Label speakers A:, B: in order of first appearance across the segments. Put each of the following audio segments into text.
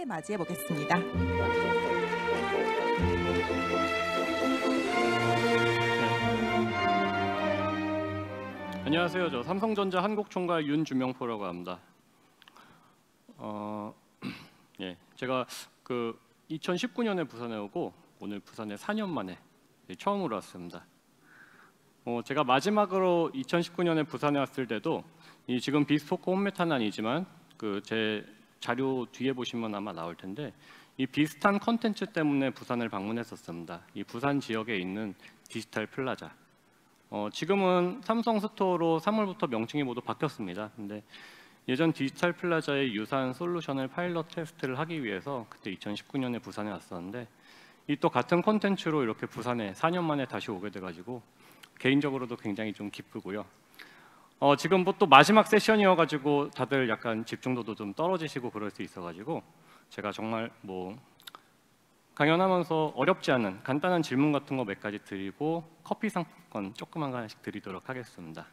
A: 함께 맞이해 보겠습니다.
B: 안녕하세요. 저 삼성전자 한국총괄 윤주명포라고 합니다. 제가 2019년에 부산에 오고 오늘 부산에 4년 만에 처음으로 왔습니다. 제가 마지막으로 2019년에 부산에 왔을 때도 지금 비스포크 홈메타는 아니지만 제 자료 뒤에 보시면 아마 나올 텐데 이 비슷한 컨텐츠 때문에 부산을 방문했었습니다. 이 부산 지역에 있는 디지털 플라자. 지금은 삼성 스토어로 3월부터 명칭이 모두 바뀌었습니다. 근데 예전 디지털 플라자의 유사한 솔루션을 파일럿 테스트를 하기 위해서 그때 2019년에 부산에 왔었는데 이 또 같은 콘텐츠로 이렇게 부산에 4년 만에 다시 오게 돼가지고 개인적으로도 굉장히 좀 기쁘고요. 지금 또 마지막 세션이어가지고 다들 약간 집중도도 좀 떨어지시고 그럴 수 있어가지고 제가 정말 강연하면서 어렵지 않은 간단한 질문 같은 거 몇 가지 드리고 커피 상품권 조그만 거 하나씩 드리도록 하겠습니다.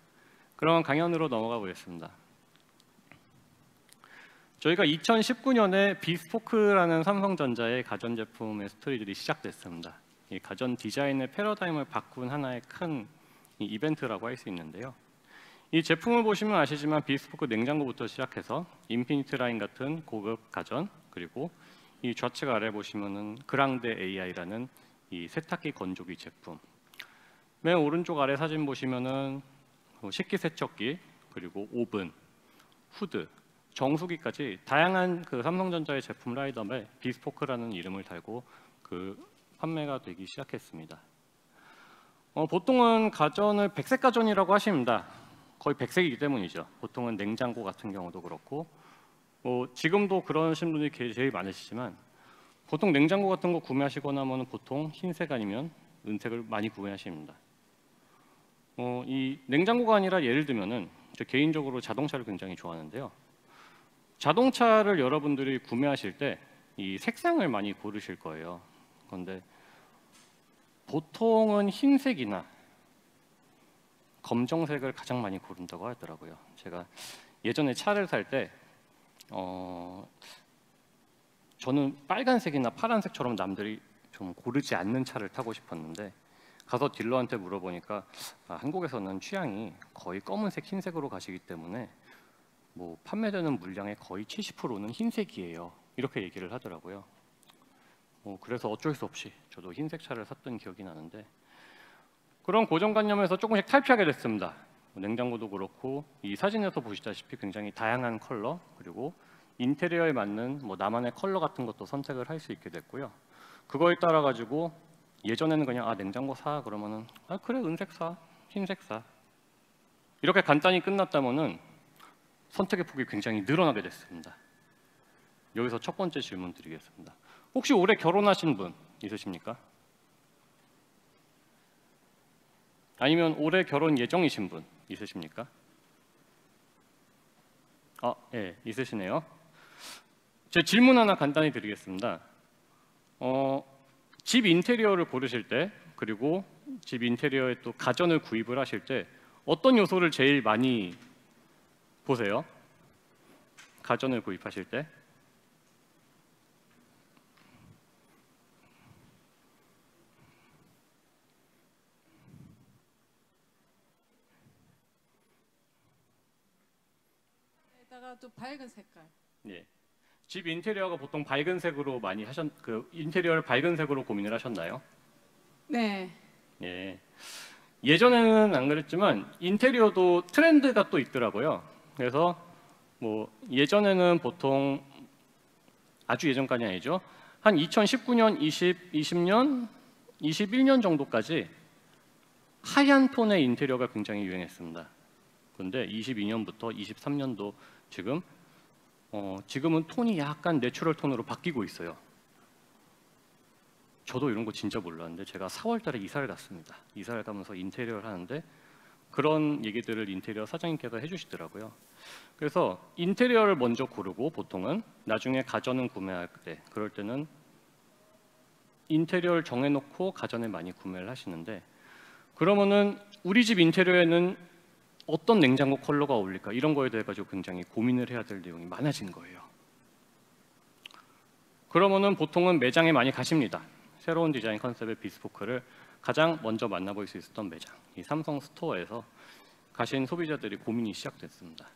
B: 그럼 강연으로 넘어가 보겠습니다. 저희가 2019년에 비스포크라는 삼성전자의 가전제품의 스토리들이 시작됐습니다. 이 가전 디자인의 패러다임을 바꾼 하나의 큰 이벤트라고 할 수 있는데요. 이 제품을 보시면 아시지만 비스포크 냉장고부터 시작해서 인피니트 라인 같은 고급 가전, 그리고 이 좌측 아래 보시면은 그랑데 AI라는 이 세탁기 건조기 제품. 맨 오른쪽 아래 사진 보시면은 식기세척기, 그리고 오븐, 후드, 정수기까지 다양한 삼성전자의 제품 라인업에 비스포크라는 이름을 달고 판매가 되기 시작했습니다. 보통은 가전을 백색 가전이라고 하십니다. 거의 백색이기 때문이죠. 보통은 냉장고 같은 경우도 그렇고 지금도 그러신 분들이 제일 많으시지만 보통 냉장고 같은 거 구매하시거나 하면 보통 흰색 아니면 은색을 많이 구매하십니다. 이 냉장고가 아니라 예를 들면은 저 개인적으로 자동차를 굉장히 좋아하는데요. 자동차를 여러분들이 구매하실 때 이 색상을 많이 고르실 거예요. 그런데 보통은 흰색이나 검정색을 가장 많이 고른다고 하더라고요. 제가 예전에 차를 살 때 저는 빨간색이나 파란색처럼 남들이 좀 고르지 않는 차를 타고 싶었는데 가서 딜러한테 물어보니까 한국에서는 취향이 거의 검은색, 흰색으로 가시기 때문에 판매되는 물량의 거의 70%는 흰색이에요. 이렇게 얘기를 하더라고요. 그래서 어쩔 수 없이 저도 흰색 차를 샀던 기억이 나는데 그런 고정관념에서 조금씩 탈피하게 됐습니다. 냉장고도 그렇고 이 사진에서 보시다시피 굉장히 다양한 컬러, 그리고 인테리어에 맞는 나만의 컬러 같은 것도 선택을 할 수 있게 됐고요. 그거에 따라 가지고 예전에는 그냥 냉장고 사 그러면은 그래 은색 사, 흰색 사 이렇게 간단히 끝났다면은 선택의 폭이 굉장히 늘어나게 됐습니다. 여기서 첫 번째 질문 드리겠습니다. 혹시 올해 결혼하신 분 있으십니까? 아니면 올해 결혼 예정이신 분 있으십니까? 예, 있으시네요. 제 질문 하나 간단히 드리겠습니다. 집 인테리어를 고르실 때, 그리고 집 인테리어에 또 가전을 구입을 하실 때 어떤 요소를 제일 많이 보세요? 가전을 구입하실 때?
C: 에다가 또 밝은 색깔.
B: 예. 집 인테리어가 보통 밝은 색으로 많이 인테리어를 밝은 색으로 고민을 하셨나요?
C: 네.
B: 예. 예전에는 안 그랬지만 인테리어도 트렌드가 또 있더라고요. 그래서 예전에는 보통 아주 예전까지 아니죠. 한 2019년, 20년, 21년 정도까지 하얀 톤의 인테리어가 굉장히 유행했습니다. 그런데 22년부터 23년도 지금은 톤이 약간 내추럴 톤으로 바뀌고 있어요. 저도 이런 거 진짜 몰랐는데 제가 4월 달에 이사를 갔습니다. 이사를 가면서 인테리어를 하는데 그런 얘기들을 인테리어 사장님께서 해주시더라고요. 그래서 인테리어를 먼저 고르고 보통은 나중에 가전은 구매할 때 그럴 때는 인테리어를 정해놓고 가전을 많이 구매를 하시는데 그러면은 우리 집 인테리어에는 어떤 냉장고 컬러가 어울릴까 이런 거에 대해 가지고 굉장히 고민을 해야 될 내용이 많아진 거예요. 그러면은 보통은 매장에 많이 가십니다. 새로운 디자인 컨셉의 비스포크를 가장 먼저 만나볼 수 있었던 매장, 이 삼성 스토어에서 가신 소비자들이 고민이 시작됐습니다.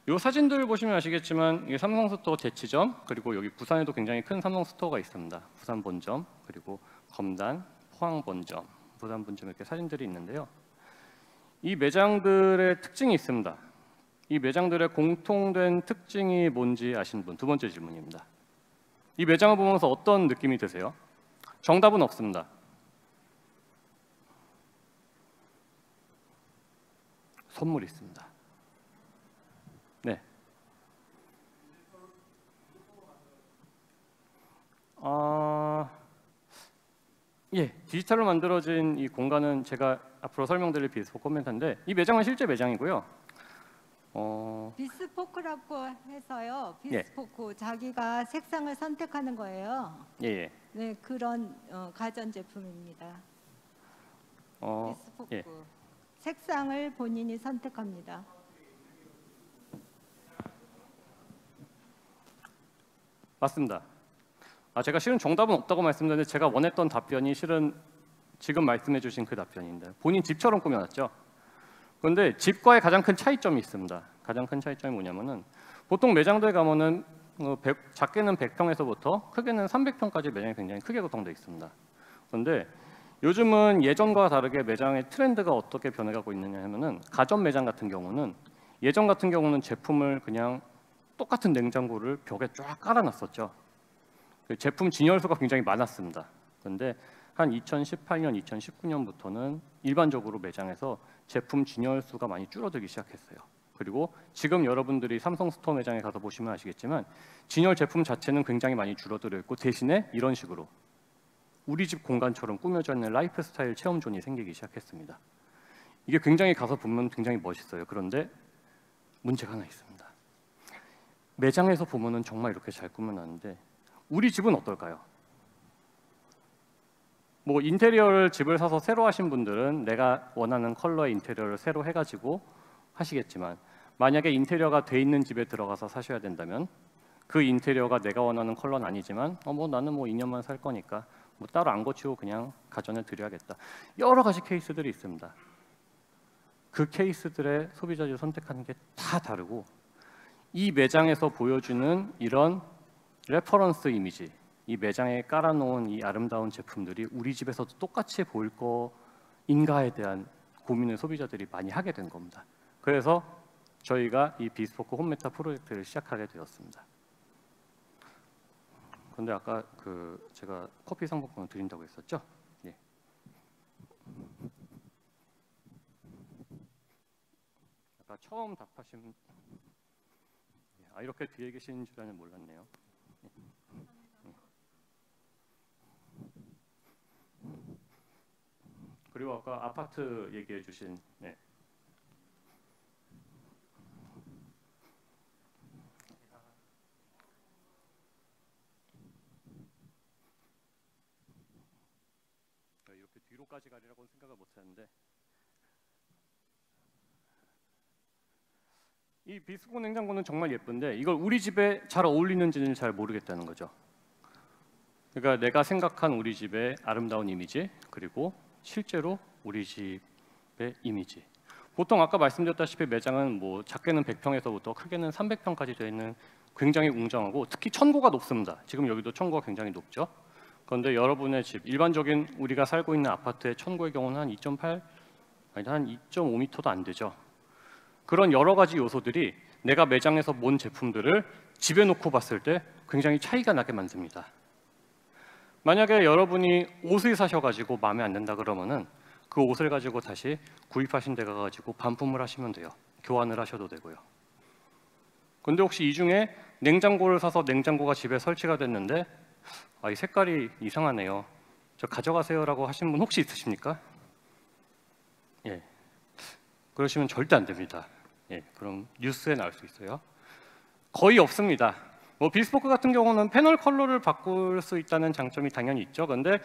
B: 이 사진들 보시면 아시겠지만 이게 삼성 스토어 대치점, 그리고 여기 부산에도 굉장히 큰 삼성 스토어가 있습니다. 부산 본점, 그리고 검단, 포항 본점, 부산 본점 이렇게 사진들이 있는데요. 이 매장들의 특징이 있습니다. 이 매장들의 공통된 특징이 뭔지 아시는 분? 두 번째 질문입니다. 이 매장을 보면서 어떤 느낌이 드세요? 정답은 없습니다. 선물이 있습니다. 네. 예, 디지털로 만들어진 이 공간은 제가 앞으로 설명드릴 비스포크 코멘터인데 이 매장은 실제 매장이고요.
A: 비스포크라고 해서요. 비스포크 자기가 색상을 선택하는 거예요.
B: 예.
A: 네, 그런 가전 제품입니다. 비스포크
B: 예.
A: 색상을 본인이 선택합니다.
B: 맞습니다. 제가 실은 정답은 없다고 말씀드렸는데 제가 원했던 답변이 실은 지금 말씀해주신 그 답변인데 본인 집처럼 꾸며놨죠. 그런데 집과의 가장 큰 차이점이 있습니다. 가장 큰 차이점이 뭐냐면은 보통 매장들 가면은 작게는 100평에서부터 크게는 300평까지 매장이 굉장히 크게 구성되어 있습니다. 그런데 요즘은 예전과 다르게 매장의 트렌드가 어떻게 변해가고 있느냐 하면은 가전 매장 같은 경우는 예전 같은 경우는 제품을 그냥 똑같은 냉장고를 벽에 쫙 깔아놨었죠. 그 제품 진열수가 굉장히 많았습니다. 그런데 한 2018년, 2019년부터는 일반적으로 매장에서 제품 진열수가 많이 줄어들기 시작했어요. 그리고 지금 여러분들이 삼성 스토어 매장에 가서 보시면 아시겠지만 진열 제품 자체는 굉장히 많이 줄어들어 있고 대신에 이런 식으로 우리 집 공간처럼 꾸며져 있는 라이프스타일 체험존이 생기기 시작했습니다. 이게 굉장히 가서 보면 굉장히 멋있어요. 그런데 문제가 하나 있습니다. 매장에서 보면은 정말 이렇게 잘 꾸며놨는데 우리 집은 어떨까요? 뭐 인테리어를 집을 사서 새로 하신 분들은 내가 원하는 컬러의 인테리어를 새로 해가지고 하시겠지만 만약에 인테리어가 돼 있는 집에 들어가서 사셔야 된다면 그 인테리어가 내가 원하는 컬러는 아니지만 뭐 나는 뭐 2년만 살 거니까 뭐 따로 안 고치고 그냥 가전에 드려야겠다. 여러 가지 케이스들이 있습니다. 그 케이스들의 소비자들이 선택하는 게 다 다르고 이 매장에서 보여주는 이런 레퍼런스 이미지, 이 매장에 깔아놓은 이 아름다운 제품들이 우리 집에서도 똑같이 보일 거인가에 대한 고민을 소비자들이 많이 하게 된 겁니다. 그래서 저희가 이 비스포크 홈메타 프로젝트를 시작하게 되었습니다. 그런데 아까 제가 커피 상품권을 드린다고 했었죠? 예. 아까 처음 답하신 이렇게 뒤에 계시는 줄은 몰랐네요. 그리고 아까 아파트 얘기해 주신 이렇게 뒤로까지 가리라고는 생각을 못했는데 이 비스포크 냉장고는 정말 예쁜데 이걸 우리 집에 잘 어울리는지는 잘 모르겠다는 거죠. 그러니까 내가 생각한 우리 집의 아름다운 이미지 그리고 실제로 우리 집의 이미지. 보통 아까 말씀드렸다시피 매장은 뭐 작게는 100평에서부터 크게는 300평까지 되어 있는 굉장히 웅장하고 특히 천고가 높습니다. 지금 여기도 천고가 굉장히 높죠. 그런데 여러분의 집, 일반적인 우리가 살고 있는 아파트의 천고의 경우는 한 2.8, 아니 한 2.5m도 안 되죠. 그런 여러 가지 요소들이 내가 매장에서 본 제품들을 집에 놓고 봤을 때 굉장히 차이가 나게 만듭니다. 만약에 여러분이 옷을 사셔가지고 마음에 안 든다 그러면은 그 옷을 가지고 다시 구입하신 데 가가지고 반품을 하시면 돼요. 교환을 하셔도 되고요. 근데 혹시 이 중에 냉장고를 사서 냉장고가 집에 설치가 됐는데 이 색깔이 이상하네요. 저 가져가세요라고 하신 분 혹시 있으십니까? 예. 그러시면 절대 안 됩니다. 예, 그럼 뉴스에 나올 수 있어요. 거의 없습니다. 뭐 비스포크 같은 경우는 패널 컬러를 바꿀 수 있다는 장점이 당연히 있죠. 그런데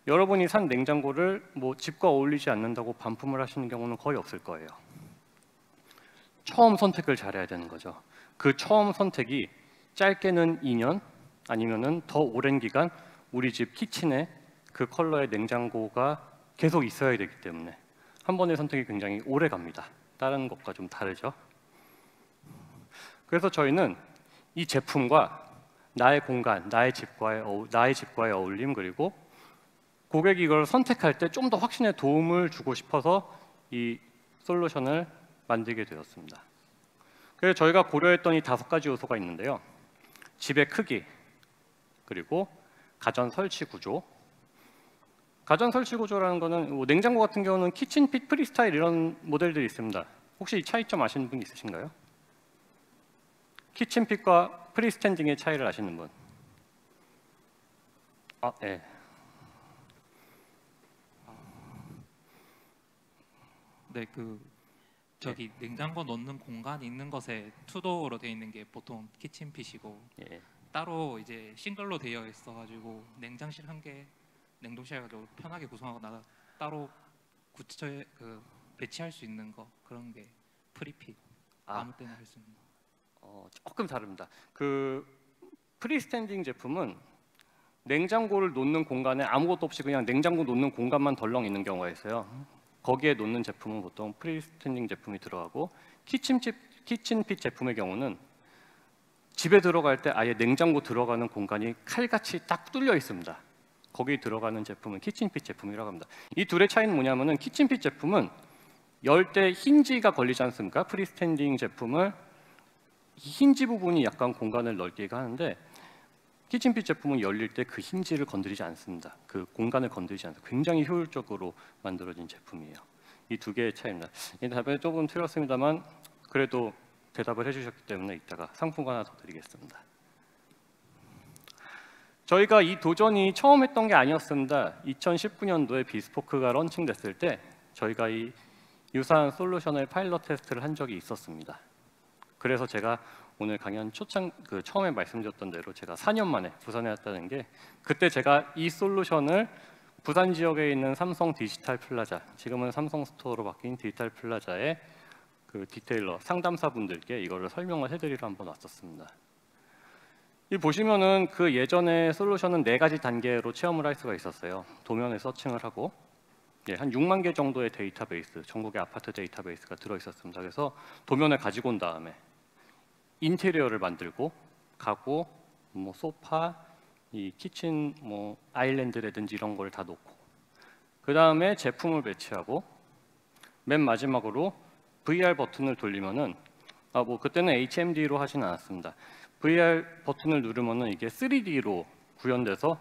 B: 여러분이 산 냉장고를 뭐 집과 어울리지 않는다고 반품을 하시는 경우는 거의 없을 거예요. 처음 선택을 잘해야 되는 거죠. 그 처음 선택이 짧게는 2년, 아니면은 더 오랜 기간 우리 집 키친에 그 컬러의 냉장고가 계속 있어야 되기 때문에 한 번의 선택이 굉장히 오래 갑니다. 다른 것과 좀 다르죠. 그래서 저희는 이 제품과 나의 공간, 나의 집과의 어울림, 그리고 고객이 이걸 선택할 때 좀 더 확신에 도움을 주고 싶어서 이 솔루션을 만들게 되었습니다. 그래서 저희가 고려했던 이 5가지 요소가 있는데요. 집의 크기, 그리고 가전 설치 구조. 가전 설치 구조라는 거는 뭐 냉장고 같은 경우는 키친핏, 프리스타일 이런 모델들이 있습니다. 혹시 이 차이점 아시는 분 있으신가요? 키친핏과 프리스탠딩의 차이를 아시는 분? 네.
D: 네, 저기 냉장고 넣는 공간이 있는 것에 투도어로 되어 있는 게 보통 키친핏이고
B: 예.
D: 따로 이제 싱글로 되어 있어가지고 냉장실 한 개, 냉동실 가지고 편하게 구성하거나 따로 구처에 배치할 수 있는 거 그런 게 프리핏. 아무 때나 할 수 있는 거.
B: 조금 다릅니다. 그 프리스탠딩 제품은 냉장고를 놓는 공간에 아무것도 없이 그냥 냉장고 놓는 공간만 덜렁 있는 경우가 있어요. 거기에 놓는 제품은 보통 프리스탠딩 제품이 들어가고 키친핏 제품의 경우는 집에 들어갈 때 아예 냉장고 들어가는 공간이 칼같이 딱 뚫려 있습니다. 거기 들어가는 제품은 키친핏 제품이라고 합니다. 이 둘의 차이는 뭐냐면은 키친핏 제품은 열 때 힌지가 걸리지 않습니까? 프리스탠딩 제품을 힌지 부분이 약간 공간을 넓게 하는데 키친핏 제품은 열릴 때 그 힌지를 건드리지 않습니다. 그 공간을 건드리지 않습니다. 굉장히 효율적으로 만들어진 제품이에요. 이 두 개의 차이입니다. 이 답변이 조금 틀렸습니다만 그래도 대답을 해주셨기 때문에 이따가 상품권 하나 더 드리겠습니다. 저희가 이 도전이 처음 했던 게 아니었습니다. 2019년도에 비스포크가 런칭됐을 때 저희가 이 유사한 솔루션을 파일럿 테스트를 한 적이 있었습니다. 그래서 제가 오늘 강연 처음에 말씀드렸던 대로 제가 4년 만에 부산에 왔다는 게 그때 제가 이 솔루션을 부산 지역에 있는 삼성 디지털 플라자, 지금은 삼성 스토어로 바뀐 디지털 플라자의 그 디테일러 상담사분들께 이거를 설명을 해드리러 한번 왔었습니다. 이 보시면은 그 예전에 솔루션은 4가지 단계로 체험을 할 수가 있었어요. 도면에 서칭을 하고 한 6만 개 정도의 데이터베이스, 전국의 아파트 데이터베이스가 들어 있었습니다. 그래서 도면을 가지고 온 다음에 인테리어를 만들고 가구, 뭐 소파, 이 키친 뭐 아일랜드라든지 이런 걸 다 놓고 그 다음에 제품을 배치하고 맨 마지막으로 VR 버튼을 돌리면은 뭐 그때는 HMD로 하진 않았습니다. VR 버튼을 누르면은 이게 3D로 구현돼서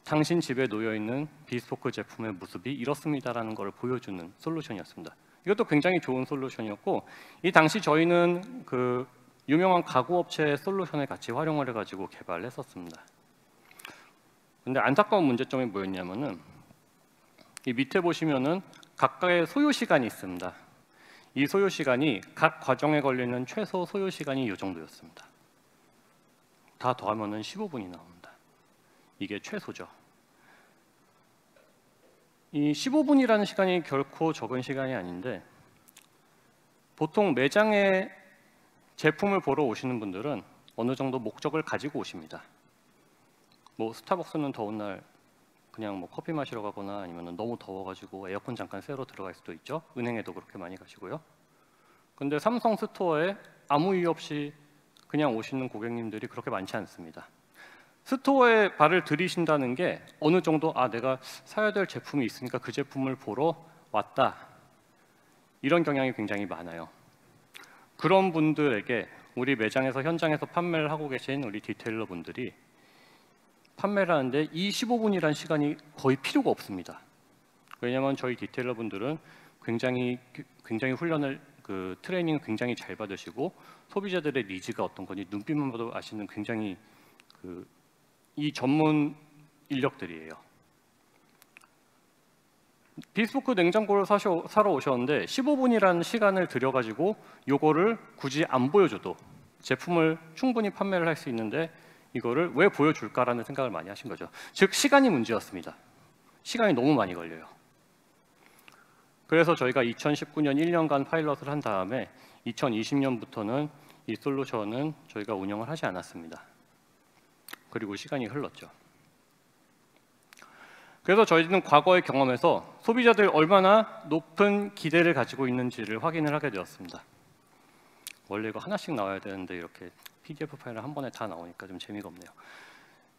B: 당신 집에 놓여 있는 비스포크 제품의 모습이 이렇습니다라는 걸 보여주는 솔루션이었습니다. 이것도 굉장히 좋은 솔루션이었고 이 당시 저희는 그 유명한 가구 업체의 솔루션을 같이 활용을 해가지고 개발을 했었습니다. 근데 안타까운 문제점이 뭐였냐면은 이 밑에 보시면은 각각의 소요 시간이 있습니다. 이 소요 시간이 각 과정에 걸리는 최소 소요 시간이 이 정도였습니다. 다 더하면은 15분이 나옵니다. 이게 최소죠. 이 15분이라는 시간이 결코 적은 시간이 아닌데 보통 매장에 제품을 보러 오시는 분들은 어느 정도 목적을 가지고 오십니다. 뭐 스타벅스는 더운 날 그냥 뭐 커피 마시러 가거나 아니면 너무 더워가지고 에어컨 잠깐 쐬러 들어갈 수도 있죠. 은행에도 그렇게 많이 가시고요. 근데 삼성 스토어에 아무 이유 없이 그냥 오시는 고객님들이 그렇게 많지 않습니다. 스토어에 발을 들이신다는 게 어느 정도 내가 사야 될 제품이 있으니까 그 제품을 보러 왔다. 이런 경향이 굉장히 많아요. 그런 분들에게 우리 매장에서 현장에서 판매를 하고 계신 우리 디테일러 분들이 판매를 하는데 이 15분이라는 시간이 거의 필요가 없습니다. 왜냐하면 저희 디테일러 분들은 굉장히 훈련을 트레이닝을 굉장히 잘 받으시고 소비자들의 니즈가 어떤 건지 눈빛만 봐도 아시는 굉장히 이 전문 인력들이에요. 비스포크 냉장고를 사러 오셨는데 15분이라는 시간을 들여가지고 요거를 굳이 안 보여줘도 제품을 충분히 판매를 할 수 있는데 이거를 왜 보여줄까라는 생각을 많이 하신 거죠. 즉 시간이 문제였습니다. 시간이 너무 많이 걸려요. 그래서 저희가 2019년 1년간 파일럿을 한 다음에 2020년부터는 이 솔루션은 저희가 운영을 하지 않았습니다. 그리고 시간이 흘렀죠. 그래서 저희는 과거의 경험에서 소비자들이 얼마나 높은 기대를 가지고 있는지를 확인을 하게 되었습니다. 원래 이거 하나씩 나와야 되는데 이렇게 PDF 파일을 한 번에 다 나오니까 좀 재미가 없네요.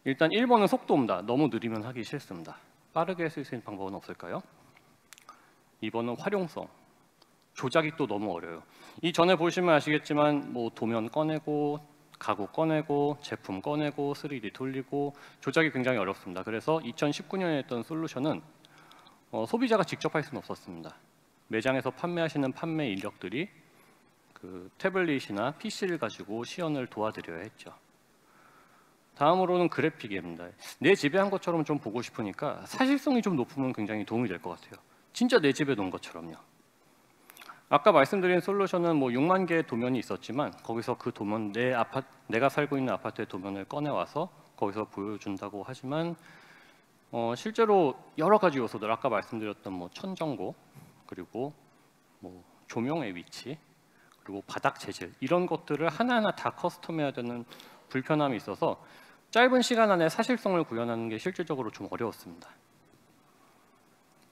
B: 일단 1번은 속도입니다. 너무 느리면 하기 싫습니다. 빠르게 쓸 수 있는 방법은 없을까요? 2번은 활용성. 조작이 또 너무 어려워요. 이 전에 보시면 아시겠지만 뭐 도면 꺼내고 가구 꺼내고 제품 꺼내고 3D 돌리고 조작이 굉장히 어렵습니다. 그래서 2019년에 했던 솔루션은 소비자가 직접 할 수는 없었습니다. 매장에서 판매하시는 판매 인력들이 그 태블릿이나 PC를 가지고 시연을 도와드려야 했죠. 다음으로는 그래픽입니다. 내 집에 한 것처럼 좀 보고 싶으니까 사실성이 좀 높으면 굉장히 도움이 될 것 같아요. 진짜 내 집에 놓은 것처럼요. 아까 말씀드린 솔루션은 뭐 6만 개의 도면이 있었지만 거기서 그 도면 내가 살고 있는 아파트의 도면을 꺼내와서 거기서 보여준다고 하지만 실제로 여러 가지 요소들 아까 말씀드렸던 뭐 천정고 그리고 뭐 조명의 위치 그리고 바닥 재질 이런 것들을 하나하나 다 커스텀해야 되는 불편함이 있어서 짧은 시간 안에 사실성을 구현하는 게 실질적으로 좀 어려웠습니다.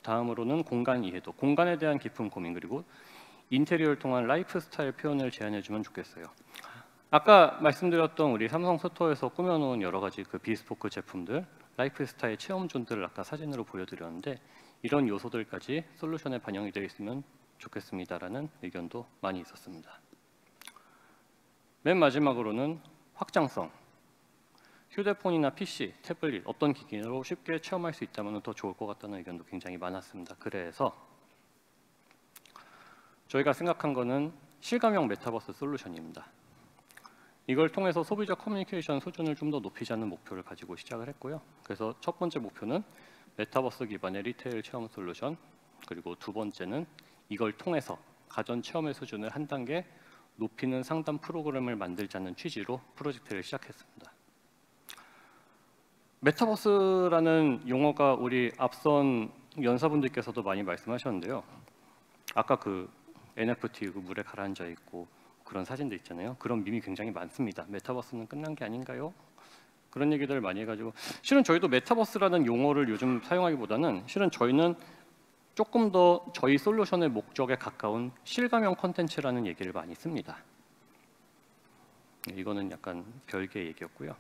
B: 다음으로는 공간 이해도, 공간에 대한 깊은 고민 그리고 인테리어를 통한 라이프 스타일 표현을 제안해주면 좋겠어요. 아까 말씀드렸던 우리 삼성 스토어에서 꾸며놓은 여러 가지 그 비스포크 제품들, 라이프 스타일 체험존들을 아까 사진으로 보여드렸는데 이런 요소들까지 솔루션에 반영이 되어 있으면 좋겠습니다라는 의견도 많이 있었습니다. 맨 마지막으로는 확장성. 휴대폰이나 PC, 태블릿 어떤 기기로 쉽게 체험할 수 있다면 더 좋을 것 같다는 의견도 굉장히 많았습니다. 그래서 저희가 생각한 거는 실감형 메타버스 솔루션입니다. 이걸 통해서 소비자 커뮤니케이션 수준을 좀 더 높이자는 목표를 가지고 시작을 했고요. 그래서 첫 번째 목표는 메타버스 기반의 리테일 체험 솔루션, 그리고 두 번째는 이걸 통해서 가전 체험의 수준을 한 단계 높이는 상담 프로그램을 만들자는 취지로 프로젝트를 시작했습니다. 메타버스라는 용어가 우리 앞선 연사분들께서도 많이 말씀하셨는데요. 아까 그 NFT 그 물에 가라앉아 있고 그런 사진도 있잖아요. 그런 밈이 굉장히 많습니다. 메타버스는 끝난 게 아닌가요? 그런 얘기들을 많이 해가지고 실은 저희도 메타버스라는 용어를 요즘 사용하기보다는 실은 저희는 조금 더 저희 솔루션의 목적에 가까운 실감형 콘텐츠라는 얘기를 많이 씁니다. 이거는 약간 별개의 얘기였고요.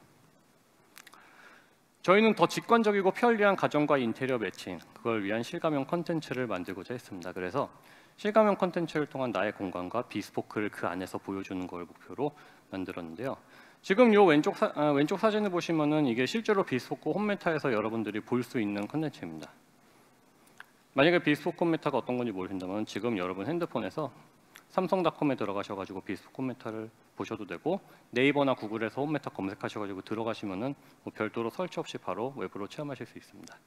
B: 저희는 더 직관적이고 편리한 가전과 인테리어 매칭, 그걸 위한 실감형 콘텐츠를 만들고자 했습니다. 그래서 실감형 콘텐츠를 통한 나의 공간과 비스포크를 그 안에서 보여주는 걸 목표로 만들었는데요. 지금 이 왼쪽 사진을 보시면은 이게 실제로 비스포크 홈메타에서 여러분들이 볼 수 있는 콘텐츠입니다. 만약에 비스포크 홈메타가 어떤 건지 모르신다면 지금 여러분 핸드폰에서 삼성닷컴에 들어가셔가지고 비스포크 홈메타를 보셔도 되고 네이버나 구글에서 홈메타 검색하셔가지고 들어가시면은 뭐 별도로 설치 없이 바로 외부로 체험하실 수 있습니다.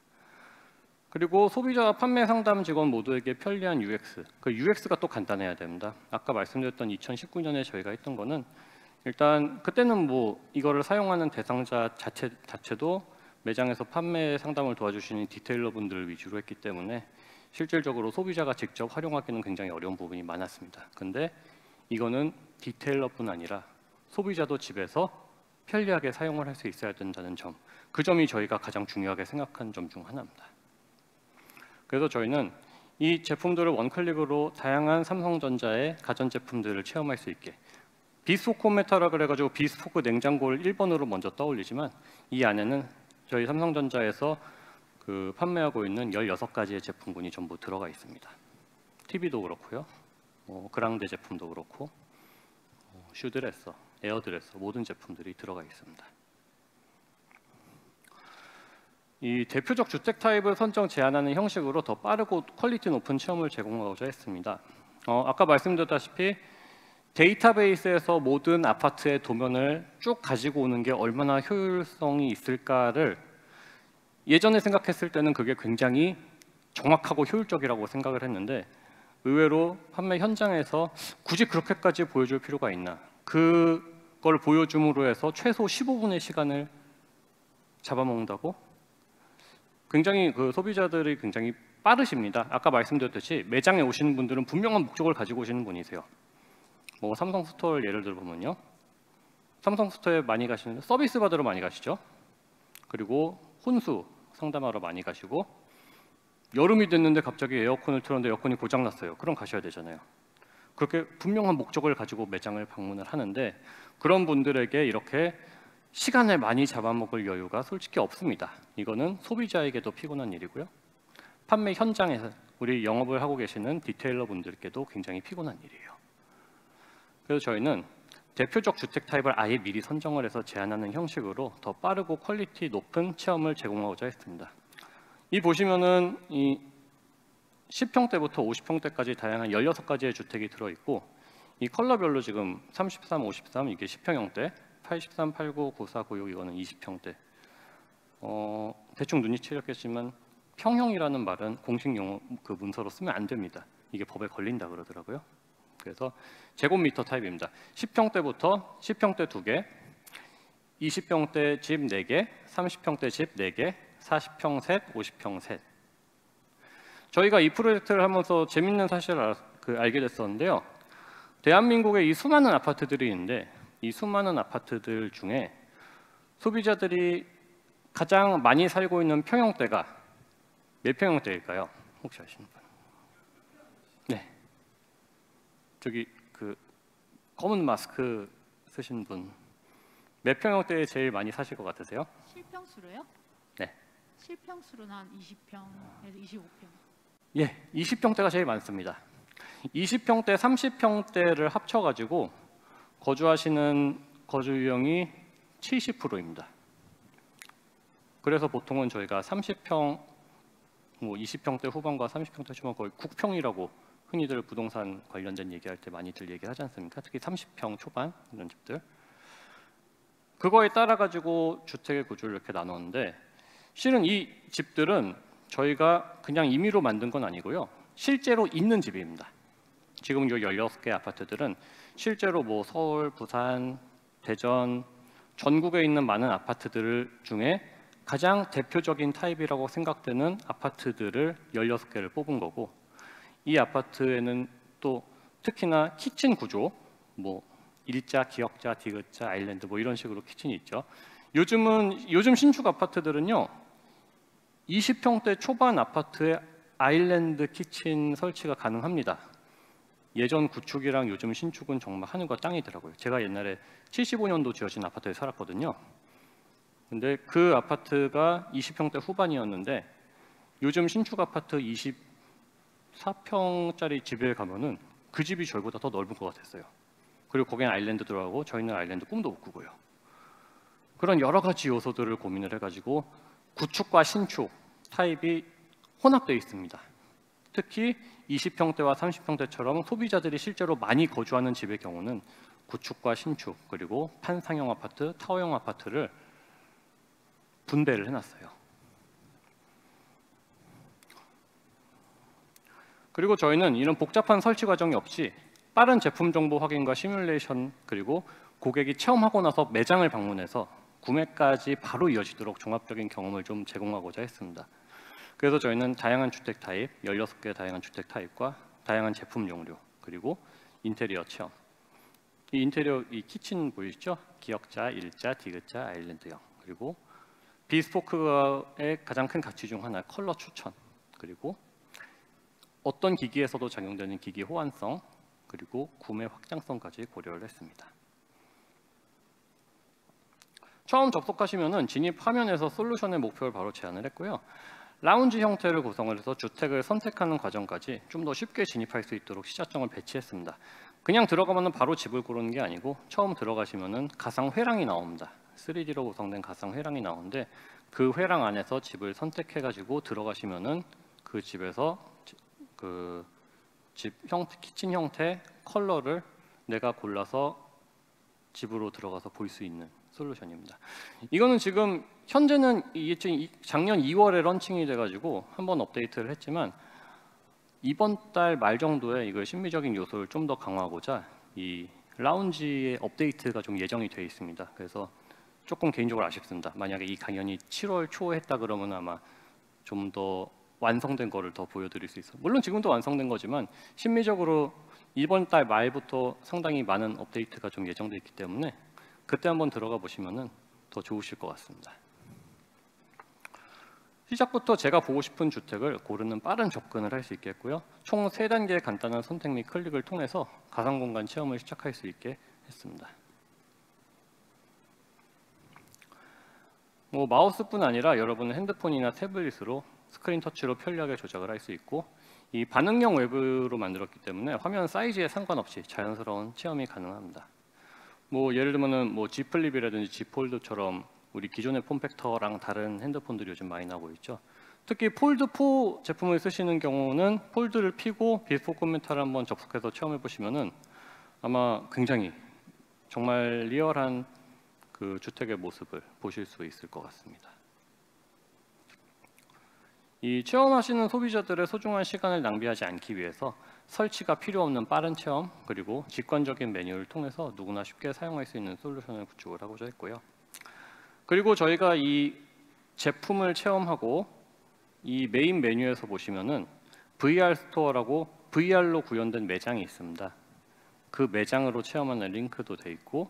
B: 그리고 소비자와 판매 상담 직원 모두에게 편리한 UX, 그 UX가 또 간단해야 됩니다. 아까 말씀드렸던 2019년에 저희가 했던 거는 일단 그때는 뭐 이거를 사용하는 대상자 자체도 매장에서 판매 상담을 도와주시는 디테일러분들 위주로 했기 때문에 실질적으로 소비자가 직접 활용하기는 굉장히 어려운 부분이 많았습니다. 근데 이거는 디테일러뿐 아니라 소비자도 집에서 편리하게 사용을 할 수 있어야 된다는 점, 그 점이 저희가 가장 중요하게 생각한 점 중 하나입니다. 그래서 저희는 이 제품들을 원클릭으로 다양한 삼성전자의 가전제품들을 체험할 수 있게 비스포크 홈메타라 그래가지고 비스포크 냉장고를 1번으로 먼저 떠올리지만 이 안에는 저희 삼성전자에서 그 판매하고 있는 16가지의 제품군이 전부 들어가 있습니다. TV도 그렇고요, 그랑데 제품도 그렇고 슈드레서, 에어드레서 모든 제품들이 들어가 있습니다. 이 대표적 주택 타입을 선정 제한하는 형식으로 더 빠르고 퀄리티 높은 체험을 제공하고자 했습니다. 아까 말씀드렸다시피 데이터베이스에서 모든 아파트의 도면을 쭉 가지고 오는 게 얼마나 효율성이 있을까를 예전에 생각했을 때는 그게 굉장히 정확하고 효율적이라고 생각을 했는데 의외로 판매 현장에서 굳이 그렇게까지 보여줄 필요가 있나, 그걸 보여줌으로 해서 최소 15분의 시간을 잡아먹는다고? 굉장히 그 소비자들이 굉장히 빠르십니다. 아까 말씀드렸듯이 매장에 오시는 분들은 분명한 목적을 가지고 오시는 분이세요. 뭐 삼성 스토어를 예를 들어 보면요, 삼성 스토어에 많이 가시는 서비스 받으러 많이 가시죠. 그리고 혼수 상담하러 많이 가시고, 여름이 됐는데 갑자기 에어컨을 틀었는데 에어컨이 고장났어요. 그럼 가셔야 되잖아요. 그렇게 분명한 목적을 가지고 매장을 방문을 하는데, 그런 분들에게 이렇게 시간을 많이 잡아먹을 여유가 솔직히 없습니다. 이거는 소비자에게도 피곤한 일이고요. 판매 현장에서 우리 영업을 하고 계시는 디테일러 분들께도 굉장히 피곤한 일이에요. 그래서 저희는 대표적 주택 타입을 아예 미리 선정을 해서 제안하는 형식으로 더 빠르고 퀄리티 높은 체험을 제공하고자 했습니다. 이 보시면은 이 10평대부터 50평대까지 다양한 16가지의 주택이 들어있고, 이 컬러별로 지금 33, 53 이게 10평형대, 83, 89, 94, 96 이거는 20평대. 대충 눈치채셨겠지만 평형이라는 말은 공식 용어 그 문서로 쓰면 안 됩니다. 이게 법에 걸린다 그러더라고요. 그래서 제곱미터 타입입니다. 10평대부터 10평대 2개, 20평대 집 4개, 30평대 집 4개, 40평 셋, 50평 셋. 저희가 이 프로젝트를 하면서 재밌는 사실을 알게 됐었는데요. 대한민국에 이 수많은 아파트들이 있는데, 이 수많은 아파트들 중에 소비자들이 가장 많이 살고 있는 평형대가 몇 평형대일까요? 혹시 아시는 분? 네. 저기 그 검은 마스크 쓰신 분, 몇 평형대에 제일 많이 사실 것 같으세요?
E: 실평수로요?
B: 네.
E: 실평수로는 한 20평에서 25평.
B: 예, 20평대가 제일 많습니다. 20평대, 30평대를 합쳐가지고 거주하시는 거주 유형이 70%입니다. 그래서 보통은 저희가 30평, 뭐 20평대 후반과 30평대 초반 거의 국평이라고 흔히들 부동산 관련된 얘기할 때 많이들 얘기하지 않습니까? 특히 30평 초반 이런 집들. 그거에 따라 가지고 주택의 구조를 이렇게 나눴는데, 실은 이 집들은 저희가 그냥 임의로 만든 건 아니고요. 실제로 있는 집입니다. 지금 이 16개 아파트들은 실제로 뭐 서울, 부산, 대전, 전국에 있는 많은 아파트들 중에 가장 대표적인 타입이라고 생각되는 아파트들을 16개를 뽑은 거고, 이 아파트에는 또 특히나 키친 구조, 뭐 일자, 기역자, 디귿자, 아일랜드 뭐 이런 식으로 키친이 있죠. 요즘 신축 아파트들은요, 20평대 초반 아파트에 아일랜드 키친 설치가 가능합니다. 예전 구축이랑 요즘 신축은 정말 하늘과 땅이더라고요. 제가 옛날에 75년도 지어진 아파트에 살았거든요. 근데 그 아파트가 20평대 후반이었는데, 요즘 신축 아파트 24평짜리 집에 가면은 그 집이 저희보다 더 넓은 것 같았어요. 그리고 거기는 아일랜드 들어가고 저희는 아일랜드 꿈도 못 꾸고요. 그런 여러 가지 요소들을 고민을 해가지고 구축과 신축 타입이 혼합되어 있습니다. 특히 20평대와 30평대처럼 소비자들이 실제로 많이 거주하는 집의 경우는 구축과 신축, 그리고 판상형 아파트, 타워형 아파트를 분배를 해놨어요. 그리고 저희는 이런 복잡한 설치 과정이 없이 빠른 제품 정보 확인과 시뮬레이션, 그리고 고객이 체험하고 나서 매장을 방문해서 구매까지 바로 이어지도록 종합적인 경험을 좀 제공하고자 했습니다. 그래서 저희는 다양한 주택 타입, 16개의 다양한 주택 타입과 다양한 제품 종류, 그리고 인테리어 체험. 이 인테리어, 이 키친 보이시죠? 기역자, 일자, 디귿자, 아일랜드형. 그리고 비스포크의 가장 큰 가치 중 하나, 컬러 추천. 그리고 어떤 기기에서도 적용되는 기기 호환성, 그리고 구매 확장성까지 고려를 했습니다. 처음 접속하시면은 진입 화면에서 솔루션의 목표를 바로 제안을 했고요. 라운지 형태를 구성을 해서 주택을 선택하는 과정까지 좀 더 쉽게 진입할 수 있도록 시작점을 배치했습니다. 그냥 들어가면 바로 집을 고르는 게 아니고, 처음 들어가시면은 가상 회랑이 나옵니다. 3D로 구성된 가상 회랑이 나오는데, 그 회랑 안에서 집을 선택해가지고 들어가시면은 그 집에서 그 집 형태, 키친 형태, 컬러를 내가 골라서 집으로 들어가서 볼 수 있는 솔루션입니다. 이거는 지금 현재는 이게 작년 2월에 런칭이 돼가지고 한번 업데이트를 했지만, 이번 달 말 정도에 이걸 심미적인 요소를 좀 더 강화하고자 이 라운지의 업데이트가 좀 예정이 되어 있습니다. 그래서 조금 개인적으로 아쉽습니다. 만약에 이 강연이 7월 초에 했다 그러면 아마 좀 더 완성된 거를 더 보여드릴 수 있어요. 물론 지금도 완성된 거지만 심미적으로 이번 달 말부터 상당히 많은 업데이트가 좀 예정돼 있기 때문에 그때 한번 들어가 보시면은 더 좋으실 것 같습니다. 시작부터 제가 보고 싶은 주택을 고르는 빠른 접근을 할 수 있겠고요. 총 3단계의 간단한 선택 및 클릭을 통해서 가상공간 체험을 시작할 수 있게 했습니다. 마우스뿐 아니라 여러분은 핸드폰이나 태블릿으로 스크린 터치로 편리하게 조작을 할 수 있고, 이 반응형 외부로 만들었기 때문에 화면 사이즈에 상관없이 자연스러운 체험이 가능합니다. 예를 들면은 G 플립이라든지 G 폴드처럼 우리 기존의 폼팩터랑 다른 핸드폰들이 요즘 많이 나오고 있죠. 특히 폴드 4 제품을 쓰시는 경우는 폴드를 피고 비스포크 메탈을 한번 접속해서 체험해 보시면은 아마 굉장히 정말 리얼한 그 주택의 모습을 보실 수 있을 것 같습니다. 이 체험하시는 소비자들의 소중한 시간을 낭비하지 않기 위해서 설치가 필요 없는 빠른 체험, 그리고 직관적인 메뉴를 통해서 누구나 쉽게 사용할 수 있는 솔루션을 구축을 하고자 했고요. 그리고 저희가 이 제품을 체험하고 이 메인 메뉴에서 보시면은 VR 스토어라고 VR로 구현된 매장이 있습니다. 그 매장으로 체험하는 링크도 돼 있고,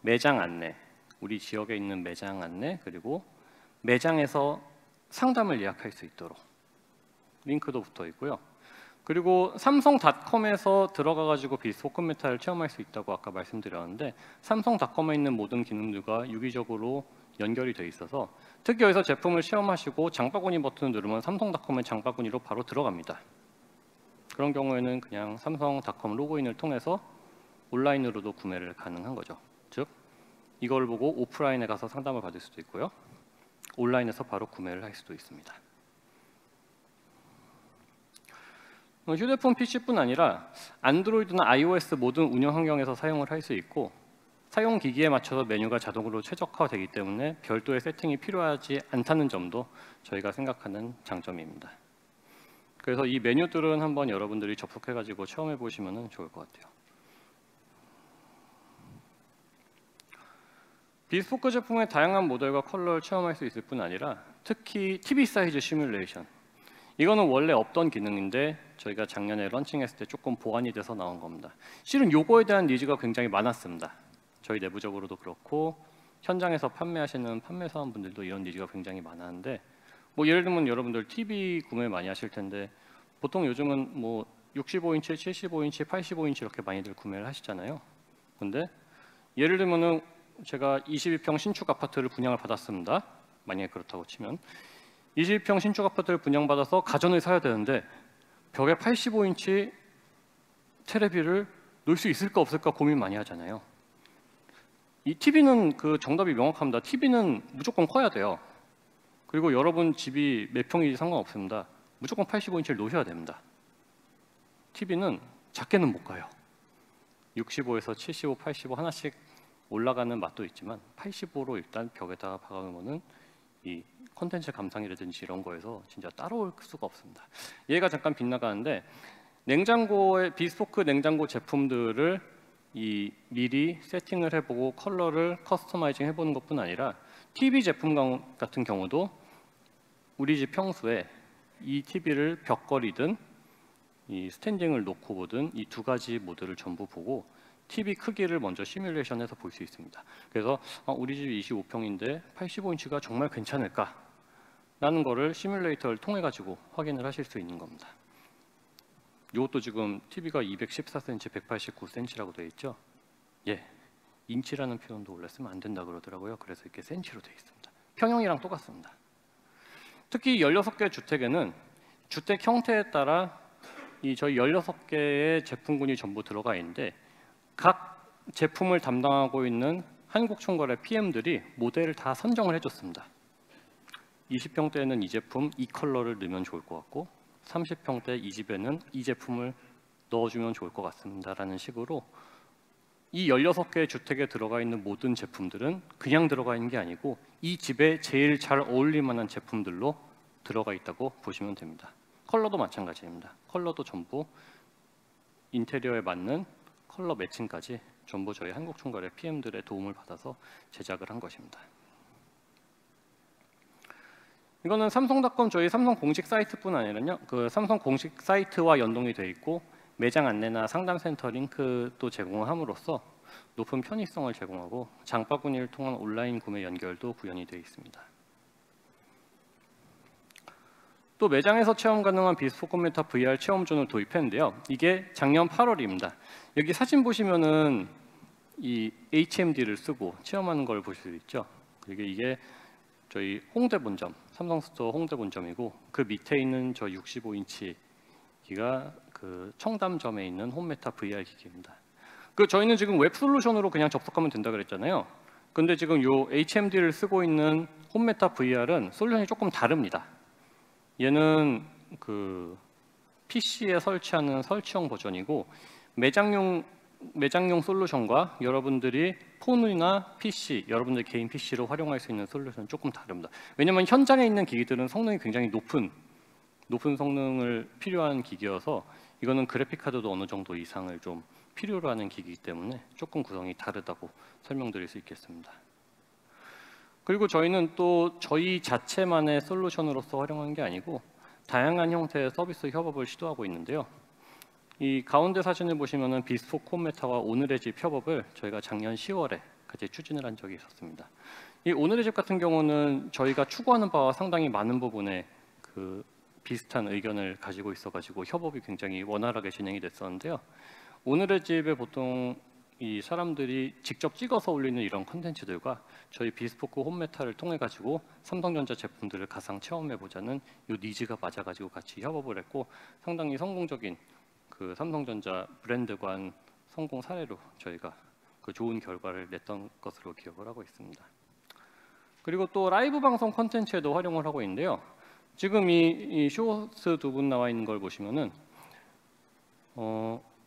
B: 매장 안내, 우리 지역에 있는 매장 안내, 그리고 매장에서 상담을 예약할 수 있도록 링크도 붙어 있고요. 그리고 삼성닷컴에서 들어가가지고 비스포크 메탈을 체험할 수 있다고 아까 말씀드렸는데, 삼성닷컴에 있는 모든 기능들과 유기적으로 연결이 돼 있어서 특히 여기서 제품을 체험하시고 장바구니 버튼을 누르면 삼성닷컴의 장바구니로 바로 들어갑니다. 그런 경우에는 그냥 삼성닷컴 로그인을 통해서 온라인으로도 구매를 가능한 거죠. 즉 이걸 보고 오프라인에 가서 상담을 받을 수도 있고요, 온라인에서 바로 구매를 할 수도 있습니다. 휴대폰 PC뿐 아니라 안드로이드나 iOS 모든 운영 환경에서 사용을 할 수 있고, 사용 기기에 맞춰서 메뉴가 자동으로 최적화되기 때문에 별도의 세팅이 필요하지 않다는 점도 저희가 생각하는 장점입니다. 그래서 이 메뉴들은 한번 여러분들이 접속해가지고 체험해 보시면 좋을 것 같아요. 비스포크 제품의 다양한 모델과 컬러를 체험할 수 있을 뿐 아니라 특히 TV 사이즈 시뮬레이션, 이거는 원래 없던 기능인데 저희가 작년에 런칭했을 때 조금 보완이 돼서 나온 겁니다. 실은 요거에 대한 니즈가 굉장히 많았습니다. 저희 내부적으로도 그렇고 현장에서 판매하시는 판매사원분들도 이런 니즈가 굉장히 많았는데, 예를 들면 여러분들 TV 구매 많이 하실 텐데 보통 요즘은 65인치, 75인치, 85인치 이렇게 많이들 구매를 하시잖아요. 근데 예를 들면은 제가 22평 신축 아파트를 분양을 받았습니다. 만약에 그렇다고 치면 22평 신축 아파트를 분양받아서 가전을 사야 되는데 벽에 85인치 테레비를 놓을 수 있을까 없을까 고민 많이 하잖아요. 이 TV는 그 정답이 명확합니다. TV는 무조건 커야 돼요. 그리고 여러분 집이 몇 평인지 상관없습니다. 무조건 85인치를 놓으셔야 됩니다. TV는 작게는 못 가요. 65에서 75, 85 하나씩 올라가는 맛도 있지만 85로 일단 벽에다가 박아놓으면은 이 콘텐츠 감상이라든지 이런 거에서 진짜 따라올 수가 없습니다. 얘가 잠깐 빗나가는데, 냉장고의 비스포크 냉장고 제품들을 미리 세팅을 해보고 컬러를 커스터마이징 해보는 것뿐 아니라 TV 제품 같은 경우도 우리 집 평소에 이 TV를 벽걸이든 이 스탠딩을 놓고 보든 이 두 가지 모드를 전부 보고 TV 크기를 먼저 시뮬레이션해서 볼 수 있습니다. 그래서 우리 집이 25평인데 85인치가 정말 괜찮을까? 라는 거를 시뮬레이터를 통해 가지고 확인을 하실 수 있는 겁니다. 이것도 지금 TV가 214cm, 189cm라고 되어 있죠. 인치라는 표현도 원래 쓰면 안 된다 그러더라고요. 그래서 이렇게 센치로 되어 있습니다. 평형이랑 똑같습니다. 특히 16개 주택에는 주택 형태에 따라 저희 16개의 제품군이 전부 들어가 있는데, 각 제품을 담당하고 있는 한국총괄의 PM들이 모델을 다 선정을 해줬습니다. 20평대에는 이 제품, 이 컬러를 넣으면 좋을 것 같고, 30평대 이 집에는 이 제품을 넣어주면 좋을 것 같습니다 라는 식으로 이 16개의 주택에 들어가 있는 모든 제품들은 그냥 들어가 있는 게 아니고 이 집에 제일 잘 어울릴 만한 제품들로 들어가 있다고 보시면 됩니다. 컬러도 마찬가지입니다. 컬러도 전부 인테리어에 맞는 컬러 매칭까지 전부 저희 한국총괄의 PM들의 도움을 받아서 제작을 한 것입니다. 이거는 삼성닷컴 저희 삼성 공식 사이트뿐 아니라요, 그 삼성 공식 사이트와 연동이 되어 있고 매장 안내나 상담센터 링크도 제공함으로써 높은 편의성을 제공하고 장바구니를 통한 온라인 구매 연결도 구현이 되어 있습니다. 또 매장에서 체험 가능한 비스포크 메타 VR 체험존을 도입했는데요. 이게 작년 8월입니다. 여기 사진 보시면은 이 HMD를 쓰고 체험하는 걸 보실 수 있죠. 그리고 이게 저희 홍대 본점, 삼성스토어 홍대 본점이고 그 밑에 있는 저 65인치 기가 그 청담점에 있는 홈메타 VR 기기입니다. 그 저희는 지금 웹 솔루션으로 그냥 접속하면 된다 그랬잖아요. 근데 지금 요 HMD를 쓰고 있는 홈메타 VR은 솔루션이 조금 다릅니다. 얘는 그 PC에 설치하는 설치형 버전이고 매장용 솔루션과 여러분들이 폰이나 PC, 여러분들 개인 PC로 활용할 수 있는 솔루션은 조금 다릅니다. 왜냐하면 현장에 있는 기기들은 성능이 굉장히 높은 성능을 필요한 기기여서 이거는 그래픽 카드도 어느 정도 이상을 좀 필요로 하는 기기이기 때문에 조금 구성이 다르다고 설명드릴 수 있겠습니다. 그리고 저희는 또 저희 자체만의 솔루션으로서 활용한 게 아니고 다양한 형태의 서비스 협업을 시도하고 있는데요. 이 가운데 사진을 보시면은 비스포크 홈메타와 오늘의 집 협업을 저희가 작년 10월에 같이 추진을 한 적이 있었습니다. 이 오늘의 집 같은 경우는 저희가 추구하는 바와 상당히 많은 부분에 그 비슷한 의견을 가지고 있어가지고 협업이 굉장히 원활하게 진행이 됐었는데요. 오늘의 집에 보통 이 사람들이 직접 찍어서 올리는 이런 컨텐츠들과 저희 비스포크 홈메타를 통해 가지고 삼성전자 제품들을 가상 체험해 보자는 이 니즈가 맞아가지고 같이 협업을 했고 상당히 성공적인 그 삼성전자 브랜드관 성공 사례로 저희가 그 좋은 결과를 냈던 것으로 기억을 하고 있습니다. 그리고 또 라이브 방송 컨텐츠에도 활용을 하고 있는데요. 지금 이 쇼호스 두 분 나와 있는 걸 보시면은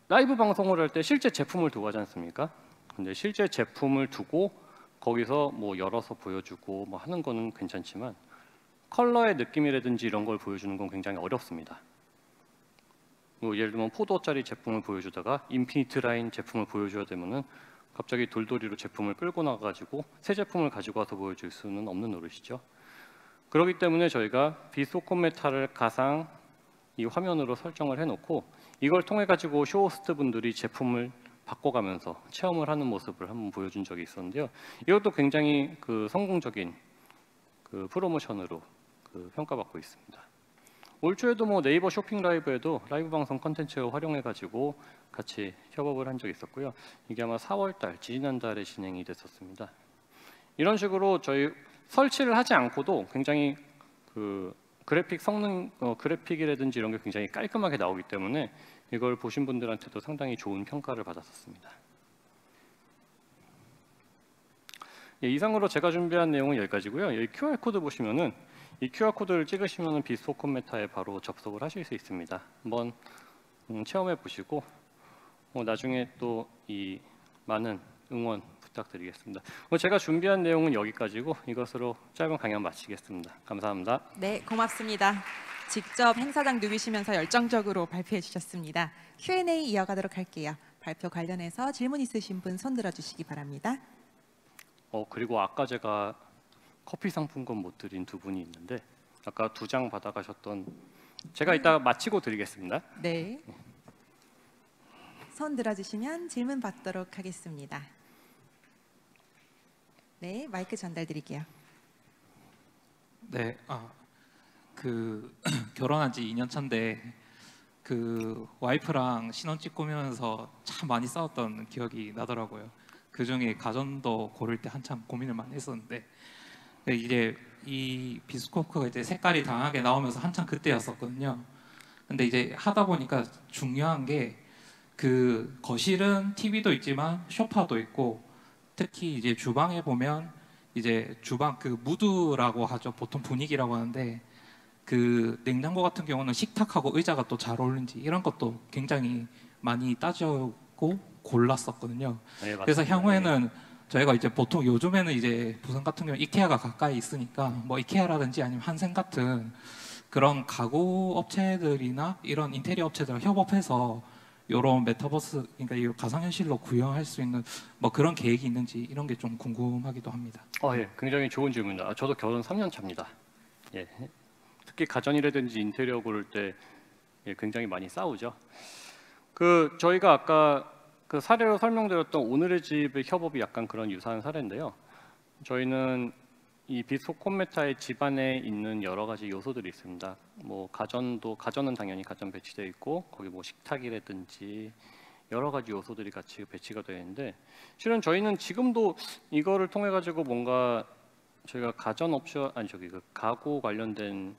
B: 라이브 방송을 할 때 실제 제품을 두고 하지 않습니까? 근데 실제 제품을 두고 거기서 뭐 열어서 보여주고 뭐 하는 거는 괜찮지만 컬러의 느낌이라든지 이런 걸 보여주는 건 굉장히 어렵습니다. 뭐 예를 들면 포도짜리 제품을 보여주다가 인피니트 라인 제품을 보여줘야 되면은 갑자기 돌돌이로 제품을 끌고 나가가지고 새 제품을 가지고 와서 보여줄 수는 없는 노릇이죠. 그렇기 때문에 저희가 비스포크 메타를 가상 이 화면으로 설정을 해놓고 이걸 통해 가지고 쇼호스트 분들이 제품을 바꿔가면서 체험을 하는 모습을 한번 보여준 적이 있었는데요. 이것도 굉장히 그 성공적인 그 프로모션으로 그 평가받고 있습니다. 올 초에도 뭐 네이버 쇼핑 라이브에도 라이브 방송 컨텐츠를 활용해 가지고 같이 협업을 한 적이 있었고요. 이게 아마 4월달 지난달에 진행이 됐었습니다. 이런 식으로 저희 설치를 하지 않고도 굉장히 그 그래픽 성능, 그래픽이라든지 이런 게 굉장히 깔끔하게 나오기 때문에 이걸 보신 분들한테도 상당히 좋은 평가를 받았었습니다. 예, 이상으로 제가 준비한 내용은 여기까지고요. 여기 QR코드 보시면은 이 QR코드를 찍으시면은 비스포크 메타에 바로 접속을 하실 수 있습니다. 한번 체험해 보시고 나중에 또 이 많은 응원 부탁드리겠습니다. 제가 준비한 내용은 여기까지고 이것으로 짧은 강연 마치겠습니다. 감사합니다.
F: 네, 고맙습니다. 직접 행사장 누비시면서 열정적으로 발표해 주셨습니다. Q&A 이어가도록 할게요. 발표 관련해서 질문 있으신 분 손 들어주시기 바랍니다.
B: 그리고 아까 제가 커피 상품권 못 드린 두 분이 있는데 아까 2장 받아가셨던 제가 이따 마치고 드리겠습니다.
F: 네. 손 들어주시면 질문 받도록 하겠습니다. 네, 마이크 전달 드릴게요.
D: 네, 그 결혼한 지 2년 차인데 그 와이프랑 신혼집 꾸미면서 참 많이 싸웠던 기억이 나더라고요. 그 중에 가전도 고를 때 한참 고민을 많이 했었는데 이제 이 비스코크가 이제 색깔이 다양하게 나오면서 한참 그때였었거든요. 근데 이제 하다 보니까 중요한 게 그 거실은 TV도 있지만 소파도 있고 특히 이제 주방에 보면 이제 주방 그 무드라고 하죠. 보통 분위기라고 하는데 그 냉장고 같은 경우는 식탁하고 의자가 또 잘 어울리는지 이런 것도 굉장히 많이 따지고 골랐었거든요.
B: 네,
D: 그래서 향후에는 저희가 이제 보통 요즘에는 이제 부산 같은 경우 이케아가 가까이 있으니까 뭐 이케아라든지 아니면 한샘 같은 그런 가구 업체들이나 이런 인테리어 업체들과 협업해서 이런 메타버스, 그러니까 이 가상현실로 구현할 수 있는 뭐 그런 계획이 있는지 이런 게 좀 궁금하기도 합니다.
B: 예, 굉장히 좋은 질문입니다. 저도 결혼 3년 차입니다. 예, 특히 가전이라든지 인테리어 고를 때 굉장히 많이 싸우죠. 그 저희가 아까 그 사례로 설명드렸던 오늘의 집의 협업이 약간 그런 유사한 사례인데요. 저희는 이 비스포크 홈메타의 집안에 있는 여러 가지 요소들이 있습니다. 뭐 가전은 당연히 가전 배치되어 있고 거기 뭐 식탁이라든지 여러 가지 요소들이 같이 배치가 되어 있는데 실은 저희는 지금도 이거를 통해 가지고 뭔가 저희가 가전 옵션 그 가구 관련된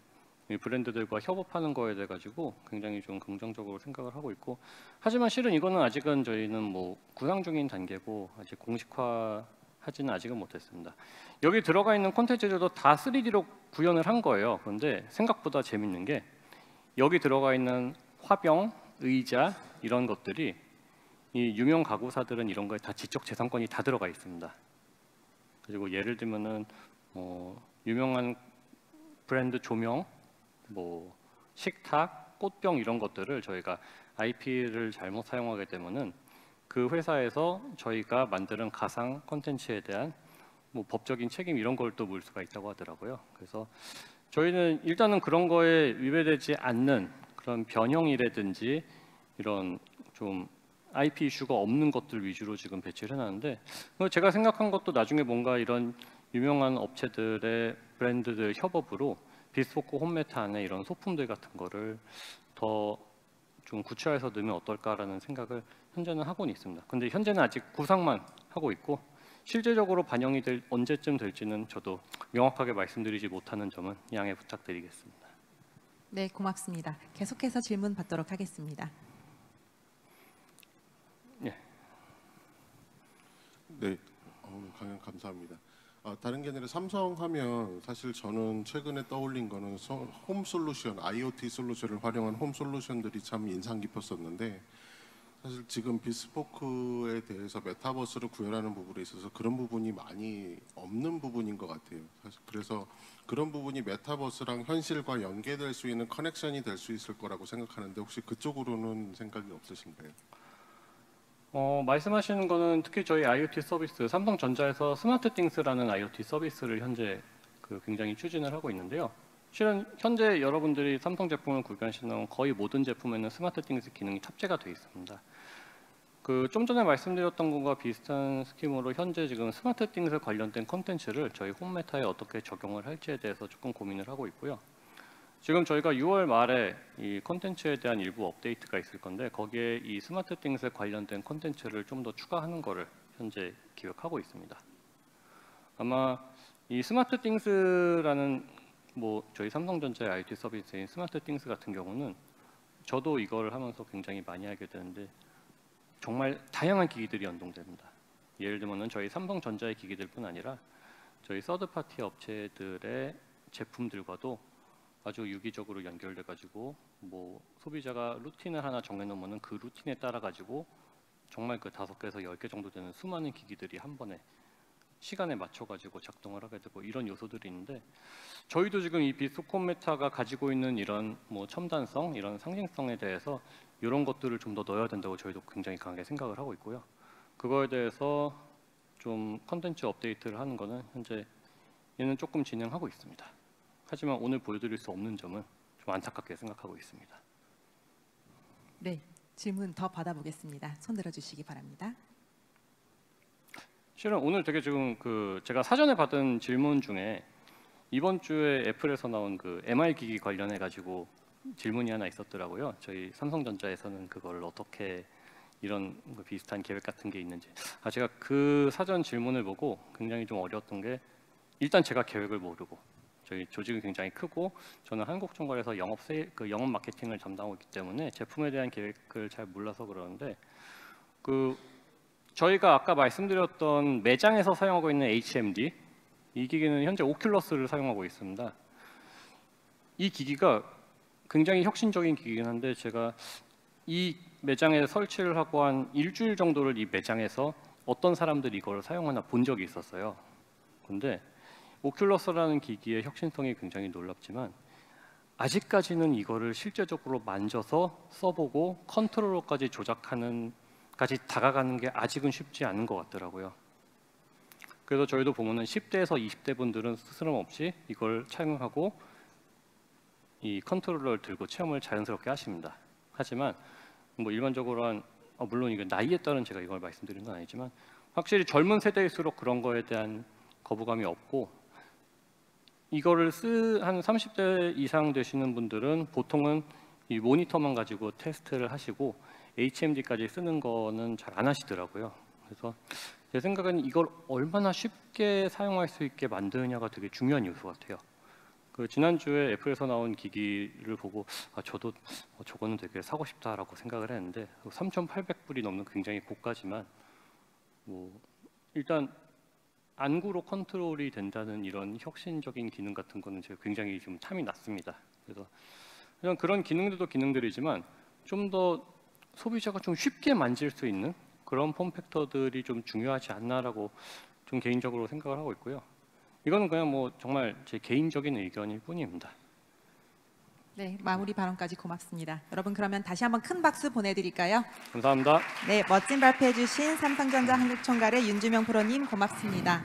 B: 이 브랜드들과 협업하는 거에 대해 가지고 굉장히 좀 긍정적으로 생각을 하고 있고 하지만 실은 이거는 아직은 저희는 뭐 구상 중인 단계고 아직 공식화하지는 아직은 못했습니다. 여기 들어가 있는 콘텐츠들도 다 3D로 구현을 한 거예요. 그런데 생각보다 재밌는 게 여기 들어가 있는 화병, 의자 이런 것들이 이 유명 가구사들은 이런 거에 다 지적 재산권이 다 들어가 있습니다. 그리고 예를 들면은 유명한 브랜드 조명, 뭐 식탁, 꽃병 이런 것들을 저희가 IP를 잘못 사용하게 되면은 그 회사에서 저희가 만드는 가상 콘텐츠에 대한 뭐 법적인 책임 이런 걸 또 물 수가 있다고 하더라고요. 그래서 저희는 일단은 그런 거에 위배되지 않는 그런 변형이라든지 이런 좀 IP 이슈가 없는 것들 위주로 지금 배치를 해놨는데 제가 생각한 것도 나중에 뭔가 이런 유명한 업체들의 브랜드들 협업으로 비스포크 홈메타 안에 이런 소품들 같은 거를 더 좀 구체화해서 넣으면 어떨까라는 생각을 현재는 하고는 있습니다. 근데 현재는 아직 구상만 하고 있고 실제적으로 반영이 언제쯤 될지는 저도 명확하게 말씀드리지 못하는 점은 양해 부탁드리겠습니다.
F: 네, 고맙습니다. 계속해서 질문 받도록 하겠습니다.
B: 네.
G: 네, 강연 감사합니다. 다른 게 아니라 삼성 하면 사실 저는 최근에 떠올린 거는 홈 솔루션, IoT 솔루션을 활용한 홈 솔루션들이 참 인상 깊었었는데 사실 지금 비스포크에 대해서 메타버스를 구현하는 부분에 있어서 그런 부분이 많이 없는 부분인 것 같아요. 사실 그래서 그런 부분이 메타버스랑 현실과 연계될 수 있는 커넥션이 될 수 있을 거라고 생각하는데 혹시 그쪽으로는 생각이 없으신가요?
B: 말씀하시는 거는 특히 저희 IoT 서비스 삼성전자에서 스마트띵스라는 IoT 서비스를 현재 굉장히 추진을 하고 있는데요. 실은 현재 여러분들이 삼성 제품을 구입하시는 거의 모든 제품에는 스마트띵스 기능이 탑재가 되어 있습니다. 좀 전에 말씀드렸던 것과 비슷한 스키무로 현재 지금 스마트띵스 관련된 콘텐츠를 저희 홈메타에 어떻게 적용을 할지에 대해서 조금 고민을 하고 있고요. 지금 저희가 6월 말에 이 콘텐츠에 대한 일부 업데이트가 있을 건데 거기에 이 스마트띵스에 관련된 콘텐츠를 좀 더 추가하는 거를 현재 기획하고 있습니다. 아마 이 스마트띵스라는 뭐 저희 삼성전자의 IoT 서비스인 스마트띵스 같은 경우는 저도 이걸 하면서 굉장히 많이 하게 되는데 정말 다양한 기기들이 연동됩니다. 예를 들면 저희 삼성전자의 기기들뿐 아니라 저희 서드파티 업체들의 제품들과도 아주 유기적으로 연결돼 가지고 뭐 소비자가 루틴을 하나 정해놓으면 그 루틴에 따라 가지고 정말 그 5개에서 10개 정도 되는 수많은 기기들이 한 번에 시간에 맞춰 가지고 작동을 하게 되고 이런 요소들이 있는데 저희도 지금 이 비스포크 홈메타가 가지고 있는 이런 뭐 첨단성, 이런 상징성에 대해서 이런 것들을 좀 더 넣어야 된다고 저희도 굉장히 강하게 생각을 하고 있고요. 그거에 대해서 좀 컨텐츠 업데이트를 하는 거는 현재 얘는 조금 진행하고 있습니다. 하지만 오늘 보여드릴 수 없는 점은 좀 안타깝게 생각하고 있습니다.
F: 네, 질문 더 받아보겠습니다. 손 들어주시기 바랍니다.
B: 실은 오늘 되게 지금 제가 사전에 받은 질문 중에 이번 주에 애플에서 나온 MR 기기 관련해 가지고 질문이 하나 있었더라고요. 저희 삼성전자에서는 그걸 어떻게 이런 비슷한 계획 같은 게 있는지. 제가 그 사전 질문을 보고 굉장히 좀 어려웠던 게 일단 제가 계획을 모르고 저희 조직이 굉장히 크고 저는 한국총괄에서 영업 마케팅을 담당하고 있기 때문에 제품에 대한 계획을 잘 몰라서 그러는데 저희가 아까 말씀드렸던 매장에서 사용하고 있는 HMD 이 기기는 현재 오큘러스를 사용하고 있습니다. 이 기기가 굉장히 혁신적인 기기긴 한데 제가 이 매장에 설치를 하고 한 일주일 정도를 이 매장에서 어떤 사람들이 이걸 사용하나 본 적이 있었어요. 근데 오큘러스라는 기기의 혁신성이 굉장히 놀랍지만 아직까지는 이거를 실제적으로 만져서 써보고 컨트롤러까지 조작하는 까지 다가가는 게 아직은 쉽지 않은 것 같더라고요. 그래서 저희도 보면은 10대에서 20대 분들은 스스럼없이 이걸 착용하고 이 컨트롤러를 들고 체험을 자연스럽게 하십니다. 하지만 뭐 일반적으로 물론 이거 나이에 따른 제가 이걸 말씀드린 건 아니지만 확실히 젊은 세대일수록 그런 거에 대한 거부감이 없고 이거를 한 30대 이상 되시는 분들은 보통은 이 모니터만 가지고 테스트를 하시고 HMD까지 쓰는 거는 잘 안 하시더라고요. 그래서 제 생각은 이걸 얼마나 쉽게 사용할 수 있게 만드느냐가 되게 중요한 요소 같아요. 그 지난주에 애플에서 나온 기기를 보고 저도 저거는 되게 사고 싶다라고 생각을 했는데 3,800불이 넘는 굉장히 고가지만 뭐 일단 안구로 컨트롤이 된다는 이런 혁신적인 기능 같은 거는 제가 굉장히 좀 탐이 났습니다. 그래서 그냥 그런 기능들도 기능들이지만 좀 더 소비자가 좀 쉽게 만질 수 있는 그런 폼팩터들이 좀 중요하지 않나라고 좀 개인적으로 생각을 하고 있고요. 이거는 그냥 뭐 정말 제 개인적인 의견일 뿐입니다.
F: 네, 마무리 발언까지 고맙습니다. 여러분 그러면 다시 한번 큰 박수 보내드릴까요?
B: 감사합니다.
F: 네, 멋진 발표해주신 삼성전자 한국총괄의 윤주명 프로님 고맙습니다.